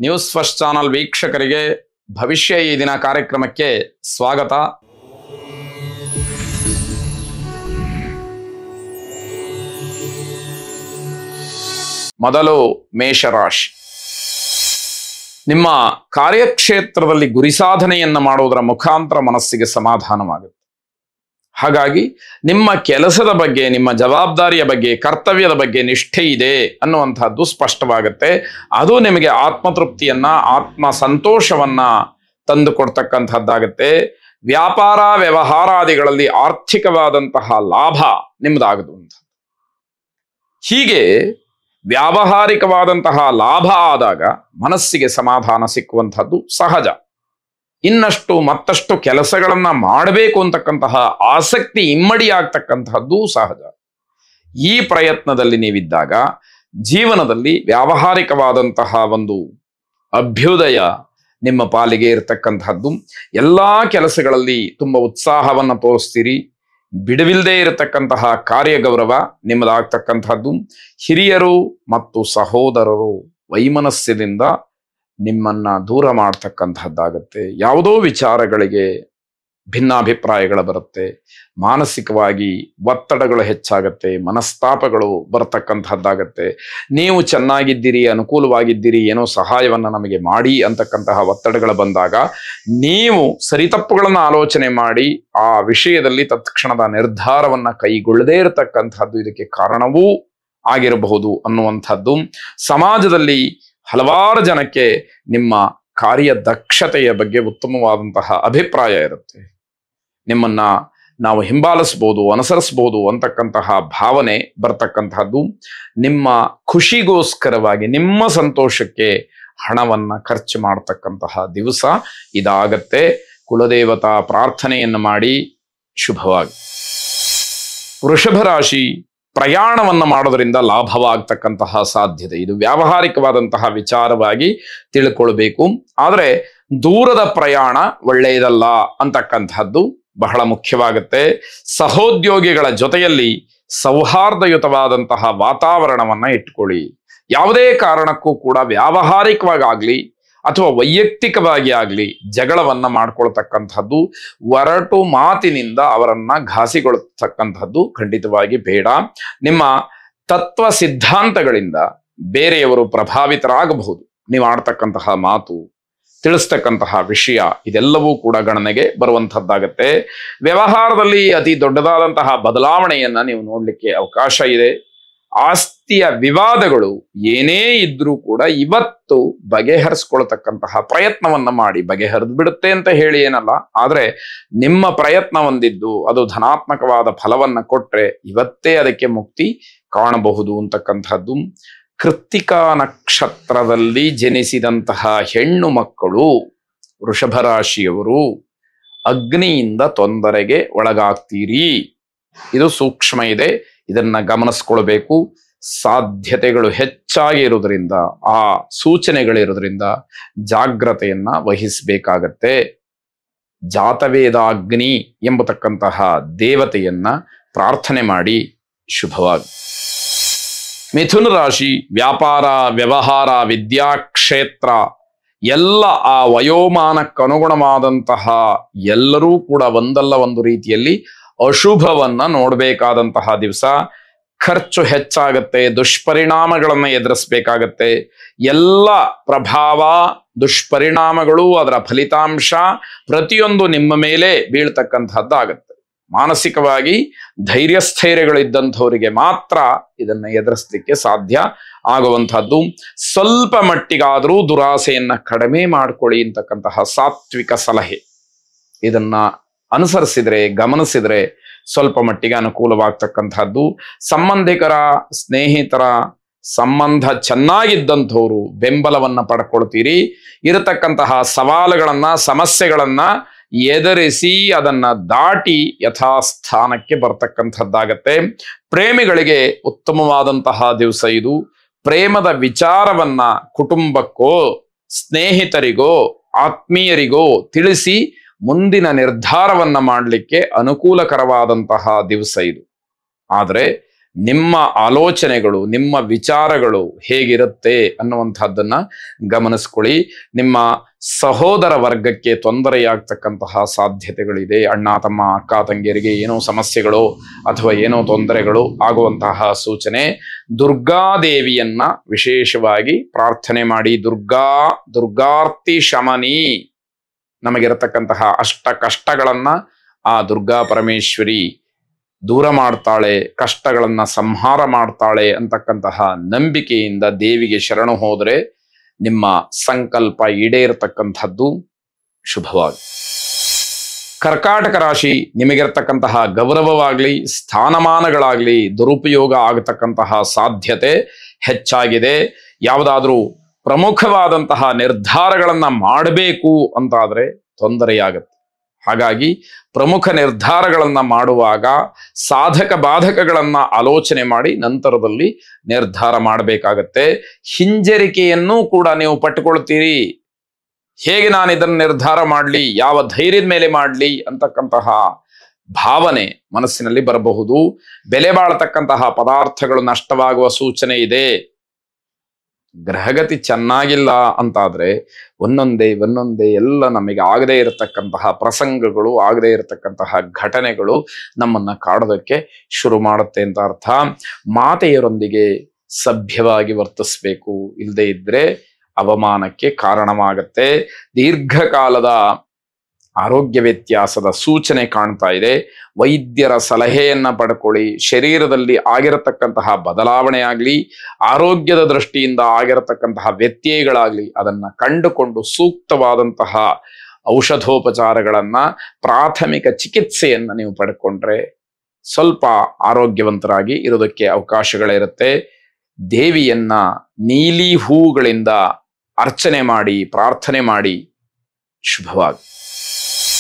News first channel ವೀಕ್ಷಕರಿಗೆ ಭವಿಷ್ಯ ಈ ದಿನ ಕಾರ್ಯಕ್ರಮಕ್ಕೆ ಸ್ವಾಗತ. ಮೊದಲು ಮೇಷರಾಶಿ. ನಿಮ್ಮ ಕಾರ್ಯಕ್ಷೇತ್ರದಲ್ಲಿ ಗುರಿ ಸಾಧನೆಯನ್ನ ಮಾಡುವುದರ ಮುಖಾಂತರ ಮನಸ್ಸಿಗೆ ಸಮಾಧಾನವಾಗುತ್ತೆ. ಹಾಗಾಗಿ ನಿಮ್ಮ ಕೆಲಸದ ಬಗ್ಗೆ, ನಿಮ್ಮ ಜವಾಬ್ದಾರಿಯ ಬಗ್ಗೆ, ಕರ್ತವ್ಯದ ಬಗ್ಗೆ ನಿಷ್ಠೆ ಇದೆ ಅನ್ನುವಂಥದ್ದು ಸ್ಪಷ್ಟವಾಗುತ್ತೆ. ಅದು ನಿಮಗೆ ಆತ್ಮತೃಪ್ತಿಯನ್ನ, ಆತ್ಮ ಸಂತೋಷವನ್ನ ತಂದು ಕೊಡ್ತಕ್ಕಂಥದ್ದಾಗತ್ತೆ. ವ್ಯಾಪಾರ ವ್ಯವಹಾರಾದಿಗಳಲ್ಲಿ ಆರ್ಥಿಕವಾದಂತಹ ಲಾಭ ನಿಮ್ದಾಗುವಂಥದ್ದು. ಹೀಗೆ ವ್ಯಾವಹಾರಿಕವಾದಂತಹ ಲಾಭ ಆದಾಗ ಮನಸ್ಸಿಗೆ ಸಮಾಧಾನ ಸಿಕ್ಕುವಂಥದ್ದು ಸಹಜ. ಇನ್ನಷ್ಟು ಮತ್ತಷ್ಟು ಕೆಲಸಗಳನ್ನ ಮಾಡಬೇಕು ಅಂತಕ್ಕಂತಹ ಆಸಕ್ತಿ ಇಮ್ಮಡಿಯಾಗ್ತಕ್ಕಂತಹದ್ದು ಸಹಜ. ಈ ಪ್ರಯತ್ನದಲ್ಲಿ ನೀವಿದ್ದಾಗ ಜೀವನದಲ್ಲಿ ವ್ಯಾವಹಾರಿಕವಾದಂತಹ ಒಂದು ಅಭ್ಯುದಯ ನಿಮ್ಮ ಪಾಲಿಗೆ ಇರತಕ್ಕಂತಹದ್ದು. ಎಲ್ಲಾ ಕೆಲಸಗಳಲ್ಲಿ ತುಂಬಾ ಉತ್ಸಾಹವನ್ನ ತೋರಿಸ್ತೀರಿ. ಬಿಡುವಿಲ್ಲದೆ ಇರತಕ್ಕಂತಹ ಕಾರ್ಯಗೌರವ ನಿಮ್ಮದಾಗ್ತಕ್ಕಂತಹದ್ದು. ಹಿರಿಯರು ಮತ್ತು ಸಹೋದರರು ವೈಮನಸ್ಯದಿಂದ ನಿಮ್ಮನ್ನ ದೂರ ಮಾಡ್ತಕ್ಕಂಥದ್ದಾಗತ್ತೆ. ಯಾವುದೋ ವಿಚಾರಗಳಿಗೆ ಭಿನ್ನಾಭಿಪ್ರಾಯಗಳು ಬರುತ್ತೆ. ಮಾನಸಿಕವಾಗಿ ಒತ್ತಡಗಳು ಹೆಚ್ಚಾಗತ್ತೆ, ಮನಸ್ತಾಪಗಳು ಬರತಕ್ಕಂಥದ್ದಾಗತ್ತೆ. ನೀವು ಚೆನ್ನಾಗಿದ್ದೀರಿ, ಅನುಕೂಲವಾಗಿದ್ದೀರಿ, ಏನೋ ಸಹಾಯವನ್ನ ನಮಗೆ ಮಾಡಿ ಅಂತಕ್ಕಂತಹ ಒತ್ತಡಗಳು ಬಂದಾಗ ನೀವು ಸರಿತಪ್ಪುಗಳನ್ನ ಆಲೋಚನೆ ಮಾಡಿ ಆ ವಿಷಯದಲ್ಲಿ ತತ್ಕ್ಷಣದ ನಿರ್ಧಾರವನ್ನ ಕೈಗೊಳ್ಳದೇ ಇರತಕ್ಕಂಥದ್ದು ಇದಕ್ಕೆ ಕಾರಣವೂ ಆಗಿರಬಹುದು ಅನ್ನುವಂಥದ್ದು. ಸಮಾಜದಲ್ಲಿ ಹಲವಾರು ಜನಕ್ಕೆ ನಿಮ್ಮ ಕಾರ್ಯದಕ್ಷತೆಯ ಬಗ್ಗೆ ಉತ್ತಮವಾದಂತಹ ಅಭಿಪ್ರಾಯ ಇರುತ್ತೆ. ನಿಮ್ಮನ್ನ ನಾವು ಹಿಂಬಾಲಿಸ್ಬೋದು, ಅನುಸರಿಸ್ಬೋದು ಅಂತಕ್ಕಂತಹ ಭಾವನೆ ಬರ್ತಕ್ಕಂತಹದ್ದು. ನಿಮ್ಮ ಖುಷಿಗೋಸ್ಕರವಾಗಿ, ನಿಮ್ಮ ಸಂತೋಷಕ್ಕೆ ಹಣವನ್ನ ಖರ್ಚು ಮಾಡತಕ್ಕಂತಹ ದಿವಸ ಇದಾಗತ್ತೆ. ಕುಲದೇವತಾ ಪ್ರಾರ್ಥನೆಯನ್ನು ಮಾಡಿ ಶುಭವಾಗಿ. ವೃಷಭ ರಾಶಿ. ಪ್ರಯಾಣವನ್ನು ಮಾಡೋದ್ರಿಂದ ಲಾಭವಾಗ್ತಕ್ಕಂತಹ ಸಾಧ್ಯತೆ. ಇದು ವ್ಯಾವಹಾರಿಕವಾದಂತಹ ವಿಚಾರವಾಗಿ ತಿಳ್ಕೊಳ್ಬೇಕು. ಆದರೆ ದೂರದ ಪ್ರಯಾಣ ಒಳ್ಳೆಯದಲ್ಲ ಅಂತಕ್ಕಂಥದ್ದು ಬಹಳ ಮುಖ್ಯವಾಗುತ್ತೆ. ಸಹೋದ್ಯೋಗಿಗಳ ಜೊತೆಯಲ್ಲಿ ಸೌಹಾರ್ದಯುತವಾದಂತಹ ವಾತಾವರಣವನ್ನ ಇಟ್ಕೊಳ್ಳಿ. ಯಾವುದೇ ಕಾರಣಕ್ಕೂ ಕೂಡ ವ್ಯಾವಹಾರಿಕವಾಗಿ ಅಥವಾ ವೈಯಕ್ತಿಕವಾಗಿ ಆಗಲಿ ಜಗಳವನ್ನ ಮಾಡ್ಕೊಳ್ತಕ್ಕಂಥದ್ದು, ಒರಟು ಮಾತಿನಿಂದ ಅವರನ್ನ ಘಾಸಿಗೊಳ್ತಕ್ಕಂಥದ್ದು ಖಂಡಿತವಾಗಿ ಬೇಡ. ನಿಮ್ಮ ತತ್ವ ಸಿದ್ಧಾಂತಗಳಿಂದ ಬೇರೆಯವರು ಪ್ರಭಾವಿತರಾಗಬಹುದು. ನೀವು ಆಡ್ತಕ್ಕಂತಹ ಮಾತು, ತಿಳಿಸ್ತಕ್ಕಂತಹ ವಿಷಯ ಇದೆಲ್ಲವೂ ಕೂಡ ಗಣನೆಗೆ ಬರುವಂಥದ್ದಾಗತ್ತೆ. ವ್ಯವಹಾರದಲ್ಲಿ ಅತಿ ದೊಡ್ಡದಾದಂತಹ ಬದಲಾವಣೆಯನ್ನ ನೀವು ನೋಡ್ಲಿಕ್ಕೆ ಅವಕಾಶ ಇದೆ. ಆಸ್ತಿಯ ವಿವಾದಗಳು ಏನೇ ಇದ್ರೂ ಕೂಡ ಇವತ್ತು ಬಗೆಹರಿಸ್ಕೊಳ್ತಕ್ಕಂತಹ ಪ್ರಯತ್ನವನ್ನ ಮಾಡಿ. ಬಗೆಹರಿದು ಬಿಡುತ್ತೆ ಅಂತ ಹೇಳಿ ಏನಲ್ಲ, ಆದ್ರೆ ನಿಮ್ಮ ಪ್ರಯತ್ನ ಹೊಂದಿದ್ದು ಅದು ಧನಾತ್ಮಕವಾದ ಫಲವನ್ನ ಕೊಟ್ರೆ ಇವತ್ತೇ ಅದಕ್ಕೆ ಮುಕ್ತಿ ಕಾಣಬಹುದು ಅಂತಕ್ಕಂಥದ್ದು. ಕೃತ್ತಿಕಾ ನಕ್ಷತ್ರದಲ್ಲಿ ಜನಿಸಿದಂತಹ ಹೆಣ್ಣು ಮಕ್ಕಳು ವೃಷಭ ರಾಶಿಯವರು ಅಗ್ನಿಯಿಂದ ತೊಂದರೆಗೆ ಒಳಗಾಗ್ತೀರಿ. ಇದು ಸೂಕ್ಷ್ಮ ಇದೆ, ಇದನ್ನ ಗಮನಿಸ್ಕೊಳ್ಬೇಕು. ಸಾಧ್ಯತೆಗಳು ಹೆಚ್ಚಾಗಿ ಇರೋದ್ರಿಂದ, ಆ ಸೂಚನೆಗಳಿರೋದ್ರಿಂದ ಜಾಗ್ರತೆಯನ್ನ ವಹಿಸಬೇಕಾಗತ್ತೆ. ಜಾತವೇದಾಗ್ನಿ ಎಂಬತಕ್ಕಂತಹ ದೇವತೆಯನ್ನ ಪ್ರಾರ್ಥನೆ ಮಾಡಿ ಶುಭವಾಗಿ. ಮಿಥುನ ರಾಶಿ. ವ್ಯಾಪಾರ ವ್ಯವಹಾರ ವಿದ್ಯಾಕ್ಷೇತ್ರ ಎಲ್ಲ ಆ ವಯೋಮಾನಕ್ಕನುಗುಣವಾದಂತಹ ಎಲ್ಲರೂ ಕೂಡ ಒಂದಲ್ಲ ಒಂದು ರೀತಿಯಲ್ಲಿ ಅಶುಭವನ್ನ ನೋಡ್ಬೇಕಾದಂತಹ ದಿವಸ. ಖರ್ಚು ಹೆಚ್ಚಾಗತ್ತೆ, ದುಷ್ಪರಿಣಾಮಗಳನ್ನ ಎದುರಿಸ್ಬೇಕಾಗತ್ತೆ. ಎಲ್ಲ ಪ್ರಭಾವ, ದುಷ್ಪರಿಣಾಮಗಳು, ಅದರ ಫಲಿತಾಂಶ ಪ್ರತಿಯೊಂದು ನಿಮ್ಮ ಮೇಲೆ ಬೀಳ್ತಕ್ಕಂಥದ್ದಾಗತ್ತೆ. ಮಾನಸಿಕವಾಗಿ ಧೈರ್ಯಸ್ಥೈರ್ಯಗಳಿದ್ದಂಥವರಿಗೆ ಮಾತ್ರ ಇದನ್ನ ಎದುರಿಸಲಿಕ್ಕೆ ಸಾಧ್ಯ ಆಗುವಂತಹದ್ದು. ಸ್ವಲ್ಪ ಮಟ್ಟಿಗಾದರೂ ದುರಾಸೆಯನ್ನ ಕಡಿಮೆ ಮಾಡ್ಕೊಳ್ಳಿ ಅಂತಕ್ಕಂತಹ ಸಾತ್ವಿಕ ಸಲಹೆ. ಇದನ್ನ ಅನುಸರಿಸಿದ್ರೆ, ಗಮನಿಸಿದ್ರೆ ಸ್ವಲ್ಪ ಮಟ್ಟಿಗೆ ಅನುಕೂಲವಾಗ್ತಕ್ಕಂಥದ್ದು. ಸಂಬಂಧಿಕರ, ಸ್ನೇಹಿತರ ಸಂಬಂಧ ಚೆನ್ನಾಗಿದ್ದಂಥವ್ರು ಬೆಂಬಲವನ್ನ ಪಡ್ಕೊಳ್ತೀರಿ. ಇರತಕ್ಕಂತಹ ಸವಾಲುಗಳನ್ನ, ಸಮಸ್ಯೆಗಳನ್ನ ಎದುರಿಸಿ ಅದನ್ನ ದಾಟಿ ಯಥಾಸ್ಥಾನಕ್ಕೆ ಬರ್ತಕ್ಕಂಥದ್ದಾಗತ್ತೆ. ಪ್ರೇಮಿಗಳಿಗೆ ಉತ್ತಮವಾದಂತಹ ದಿವಸ ಇದು. ಪ್ರೇಮದ ವಿಚಾರವನ್ನ ಕುಟುಂಬಕ್ಕೋ, ಸ್ನೇಹಿತರಿಗೋ, ಆತ್ಮೀಯರಿಗೋ ತಿಳಿಸಿ ಮುಂದಿನ ನಿರ್ಧಾರವನ್ನ ಮಾಡಲಿಕ್ಕೆ ಅನುಕೂಲಕರವಾದಂತಹ ದಿವಸ ಇದು. ಆದರೆ ನಿಮ್ಮ ಆಲೋಚನೆಗಳು, ನಿಮ್ಮ ವಿಚಾರಗಳು ಹೇಗಿರುತ್ತೆ ಅನ್ನುವಂಥದ್ದನ್ನ ಗಮನಿಸ್ಕೊಳ್ಳಿ. ನಿಮ್ಮ ಸಹೋದರ ವರ್ಗಕ್ಕೆ ತೊಂದರೆಯಾಗ್ತಕ್ಕಂತಹ ಸಾಧ್ಯತೆಗಳಿದೆ. ಅಣ್ಣ ತಮ್ಮ, ಅಕ್ಕ ತಂಗಿಯರಿಗೆ ಏನೋ ಸಮಸ್ಯೆಗಳು ಅಥವಾ ಏನೋ ತೊಂದರೆಗಳು ಆಗುವಂತಹ ಸೂಚನೆ. ದುರ್ಗಾದೇವಿಯನ್ನ ವಿಶೇಷವಾಗಿ ಪ್ರಾರ್ಥನೆ ಮಾಡಿ. ದುರ್ಗಾರ್ತಿ ಶಮನಿ, ನಮಗಿರತಕ್ಕಂತಹ ಅಷ್ಟ ಕಷ್ಟಗಳನ್ನ ಆ ದುರ್ಗಾ ಪರಮೇಶ್ವರಿ ದೂರ ಮಾಡ್ತಾಳೆ, ಕಷ್ಟಗಳನ್ನ ಸಂಹಾರ ಮಾಡ್ತಾಳೆ ಅಂತಕ್ಕಂತಹ ನಂಬಿಕೆಯಿಂದ ದೇವಿಗೆ ಶರಣು ಹೋದರೆ ನಿಮ್ಮ ಸಂಕಲ್ಪ ಈಡೇರತಕ್ಕಂಥದ್ದು ಶುಭವಾಗಿ. ಕರ್ಕಾಟಕ ರಾಶಿ, ನಿಮಗಿರತಕ್ಕಂತಹ ಗೌರವವಾಗ್ಲಿ ಸ್ಥಾನಮಾನಗಳಾಗ್ಲಿ ದುರುಪಯೋಗ ಆಗತಕ್ಕಂತಹ ಸಾಧ್ಯತೆ ಹೆಚ್ಚಾಗಿದೆ. ಯಾವುದಾದ್ರೂ ಪ್ರಮುಖವಾದಂತಹ ನಿರ್ಧಾರಗಳನ್ನ ಮಾಡಬೇಕು ಅಂತಾದ್ರೆ ತೊಂದರೆಯಾಗತ್ತೆ. ಹಾಗಾಗಿ ಪ್ರಮುಖ ನಿರ್ಧಾರಗಳನ್ನ ಮಾಡುವಾಗ ಸಾಧಕ ಬಾಧಕಗಳನ್ನ ಆಲೋಚನೆ ಮಾಡಿ ನಂತರದಲ್ಲಿ ನಿರ್ಧಾರ ಮಾಡಬೇಕಾಗತ್ತೆ. ಹಿಂಜರಿಕೆಯನ್ನೂ ಕೂಡ ನೀವು ಪಟ್ಟುಕೊಳ್ತೀರಿ. ಹೇಗೆ ನಾನು ಇದನ್ನು ನಿರ್ಧಾರ ಮಾಡಲಿ, ಯಾವ ಧೈರ್ಯದ ಮೇಲೆ ಮಾಡಲಿ ಅಂತಕ್ಕಂತಹ ಭಾವನೆ ಮನಸ್ಸಿನಲ್ಲಿ ಬರಬಹುದು. ಬೆಲೆ ಬಾಳತಕ್ಕಂತಹ ಪದಾರ್ಥಗಳು ನಷ್ಟವಾಗುವ ಸೂಚನೆ ಇದೆ. ಗ್ರಹಗತಿ ಚೆನ್ನಾಗಿಲ್ಲ ಅಂತಾದ್ರೆ ಒಂದೊಂದೇ ಎಲ್ಲ ನಮಗೆ ಆಗದೇ ಇರತಕ್ಕಂತಹ ಪ್ರಸಂಗಗಳು, ಆಗದೇ ಇರತಕ್ಕಂತಹ ಘಟನೆಗಳು ನಮ್ಮನ್ನ ಕಾಡೋದಕ್ಕೆ ಶುರು ಮಾಡುತ್ತೆ ಅಂತ ಅರ್ಥ. ಮಾತೆಯರೊಂದಿಗೆ ಸಭ್ಯವಾಗಿ ವರ್ತಿಸ್ಬೇಕು, ಇಲ್ಲದೆ ಇದ್ರೆ ಅವಮಾನಕ್ಕೆ ಕಾರಣವಾಗತ್ತೆ. ದೀರ್ಘಕಾಲದ ಆರೋಗ್ಯ ವ್ಯತ್ಯಾಸದ ಸೂಚನೆ ಕಾಣ್ತಾ ಇದೆ. ವೈದ್ಯರ ಸಲಹೆಯನ್ನ ಪಡ್ಕೊಳ್ಳಿ. ಶರೀರದಲ್ಲಿ ಆಗಿರತಕ್ಕಂತಹ ಬದಲಾವಣೆ ಆಗ್ಲಿ, ಆರೋಗ್ಯದ ದೃಷ್ಟಿಯಿಂದ ಆಗಿರತಕ್ಕಂತಹ ವ್ಯತ್ಯಯಗಳಾಗ್ಲಿ ಅದನ್ನ ಕಂಡುಕೊಂಡು ಸೂಕ್ತವಾದಂತಹ ಔಷಧೋಪಚಾರಗಳನ್ನ, ಪ್ರಾಥಮಿಕ ಚಿಕಿತ್ಸೆಯನ್ನ ನೀವು ಪಡ್ಕೊಂಡ್ರೆ ಸ್ವಲ್ಪ ಆರೋಗ್ಯವಂತರಾಗಿ ಇರೋದಕ್ಕೆ ಅವಕಾಶಗಳಿರುತ್ತೆ. ದೇವಿಯನ್ನ ನೀಲಿ ಹೂಗಳಿಂದ ಅರ್ಚನೆ ಮಾಡಿ, ಪ್ರಾರ್ಥನೆ ಮಾಡಿ. ಶುಭವಾಗಿ.